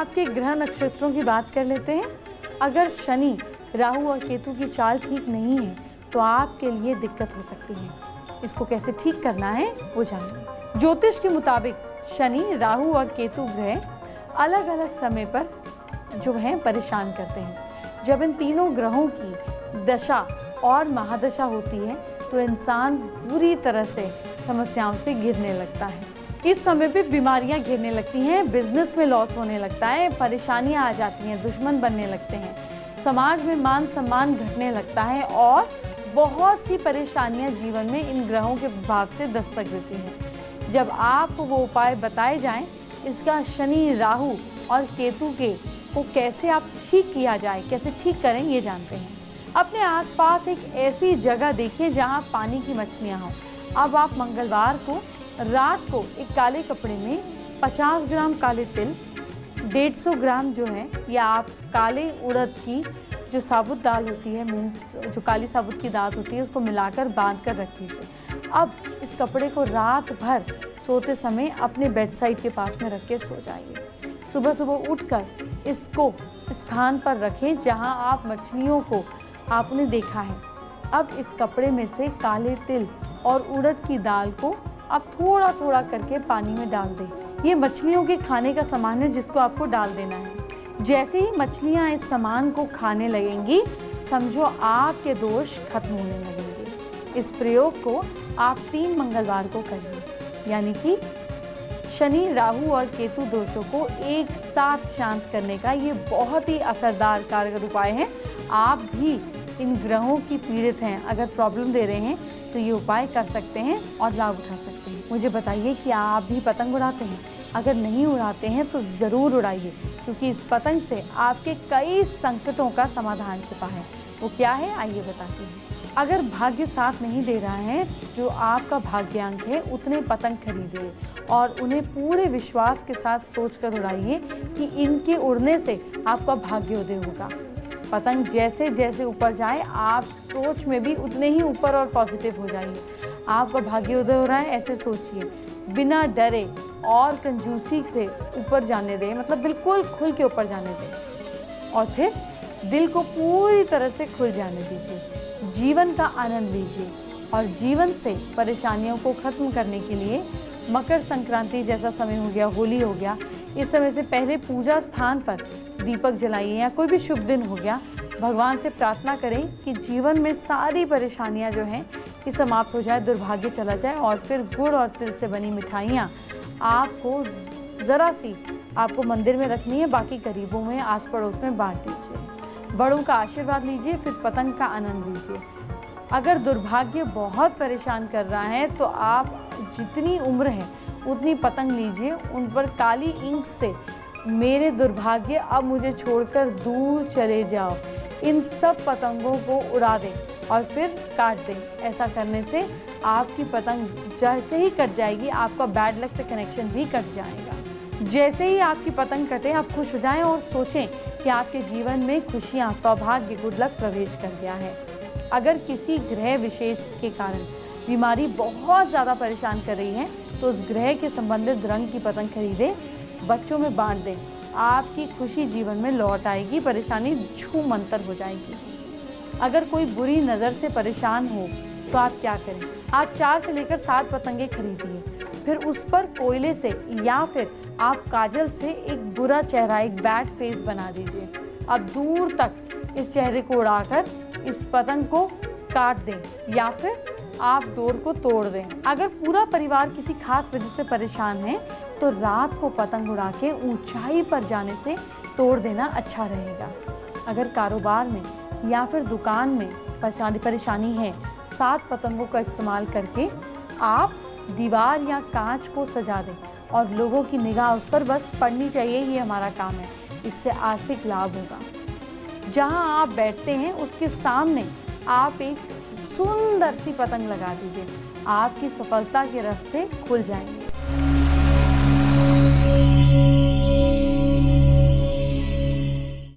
आपके ग्रह नक्षत्रों की बात कर लेते हैं। अगर शनि, राहु और केतु की चाल ठीक नहीं है तो आपके लिए दिक्कत हो सकती है। इसको कैसे ठीक करना है वो जानिए। ज्योतिष के मुताबिक शनि, राहु और केतु ग्रह अलग अलग समय पर जो है परेशान करते हैं। जब इन तीनों ग्रहों की दशा और महादशा होती है तो इंसान पूरी तरह से समस्याओं से घिरने लगता है। इस समय पे बीमारियां घिरने लगती हैं, बिजनेस में लॉस होने लगता है, परेशानियां आ जाती हैं, दुश्मन बनने लगते हैं, समाज में मान सम्मान घटने लगता है और बहुत सी परेशानियां जीवन में इन ग्रहों के प्रभाव से दस्तक देती हैं। जब आपको वो उपाय बताए जाएं, इसका शनि, राहु और केतु के को कैसे आप ठीक किया जाए, कैसे ठीक करें, ये जानते हैं। अपने आसपास एक ऐसी जगह देखिए जहां पानी की मछलियां हों। अब आप मंगलवार को रात को एक काले कपड़े में 50 ग्राम काले तिल, 150 ग्राम जो है या आप काले उड़द की जो साबुत दाल होती है, मूंग जो काली साबुत की दाल होती है, उसको मिलाकर बांध कर रख दीजिए। अब इस कपड़े को रात भर सोते समय अपने बेड साइड के पास में रख के सो जाइए। सुबह सुबह उठकर इसको स्थान पर रखें जहां आप मछलियों को आपने देखा है। अब इस कपड़े में से काले तिल और उड़द की दाल को आप थोड़ा थोड़ा करके पानी में डाल दें। ये मछलियों के खाने का सामान है जिसको आपको डाल देना है। जैसे ही मछलियाँ इस सामान को खाने लगेंगी, समझो आपके दोष खत्म होने लगेंगे। इस प्रयोग को आप 3 मंगलवार को करिए, यानी कि शनि, राहु और केतु दोषों को एक साथ शांत करने का ये बहुत ही असरदार कारगर उपाय है। आप भी इन ग्रहों की पीड़ित हैं, अगर प्रॉब्लम दे रहे हैं तो ये उपाय कर सकते हैं और लाभ उठा सकते हैं। मुझे बताइए कि आप भी पतंग उड़ाते हैं? अगर नहीं उड़ाते हैं तो ज़रूर उड़ाइए, क्योंकि इस पतंग से आपके कई संकटों का समाधान छिपा है। वो क्या है, आइए बताती हूँ। अगर भाग्य साथ नहीं दे रहा है, जो आपका भाग्यांक है उतने पतंग खरीदिए और उन्हें पूरे विश्वास के साथ सोचकर उड़ाइए कि इनके उड़ने से आपका भाग्योदय होगा। पतंग जैसे जैसे ऊपर जाए, आप सोच में भी उतने ही ऊपर और पॉजिटिव हो जाइए। आपका भाग्योदय हो रहा है, ऐसे सोचिए, बिना डरे और कंजूसी से ऊपर जाने दें, मतलब बिल्कुल खुल के ऊपर जाने दें और फिर दिल को पूरी तरह से खुल जाने दीजिए। जीवन का आनंद लीजिए और जीवन से परेशानियों को ख़त्म करने के लिए मकर संक्रांति जैसा समय हो गया, होली हो गया, इस समय से पहले पूजा स्थान पर दीपक जलाइए या कोई भी शुभ दिन हो गया, भगवान से प्रार्थना करें कि जीवन में सारी परेशानियां जो हैं कि समाप्त हो जाए, दुर्भाग्य चला जाए और फिर गुड़ और तिल से बनी मिठाइयाँ आपको ज़रा सी आपको मंदिर में रखनी है, बाकी गरीबों में, आस पड़ोस में बांट दीजिए। बड़ों का आशीर्वाद लीजिए, फिर पतंग का आनंद लीजिए। अगर दुर्भाग्य बहुत परेशान कर रहा है तो आप जितनी उम्र है उतनी पतंग लीजिए, उन पर काली इंक से मेरे दुर्भाग्य अब मुझे छोड़कर दूर चले जाओ, इन सब पतंगों को उड़ा दें और फिर काट दें। ऐसा करने से आपकी पतंग जैसे ही कट जाएगी, आपका बैड लक से कनेक्शन भी कट जाएगा। जैसे ही आपकी पतंग कटे, आप खुश हो जाएं और सोचें कि आपके जीवन में खुशियाँ, सौभाग्य, गुड लक प्रवेश कर गया है। अगर किसी ग्रह विशेष के कारण बीमारी बहुत ज़्यादा परेशान कर रही है तो उस ग्रह के संबंधित रंग की पतंग खरीदें, बच्चों में बांट दें। आपकी खुशी जीवन में लौट आएगी, परेशानी छू मंतर हो जाएगी। अगर कोई बुरी नज़र से परेशान हो तो आप क्या करें, आप 4 से लेकर 7 पतंगे खरीदिए, फिर उस पर कोयले से या फिर आप काजल से एक बुरा चेहरा, एक बैड फेस बना दीजिए। अब दूर तक इस चेहरे को उड़ाकर इस पतंग को काट दें या फिर आप डोर को तोड़ दें। अगर पूरा परिवार किसी खास वजह से परेशान है तो रात को पतंग उड़ा के ऊंचाई पर जाने से तोड़ देना अच्छा रहेगा। अगर कारोबार में या फिर दुकान में परेशानी है, 7 पतंगों का इस्तेमाल करके आप दीवार या कांच को सजा दें और लोगों की निगाह उस पर बस पड़नी चाहिए, ये हमारा काम है। इससे आर्थिक लाभ होगा। जहां आप बैठते हैं उसके सामने आप एक सुंदर सी पतंग लगा दीजिए, आपकी सफलता के रास्ते खुल जाएंगे।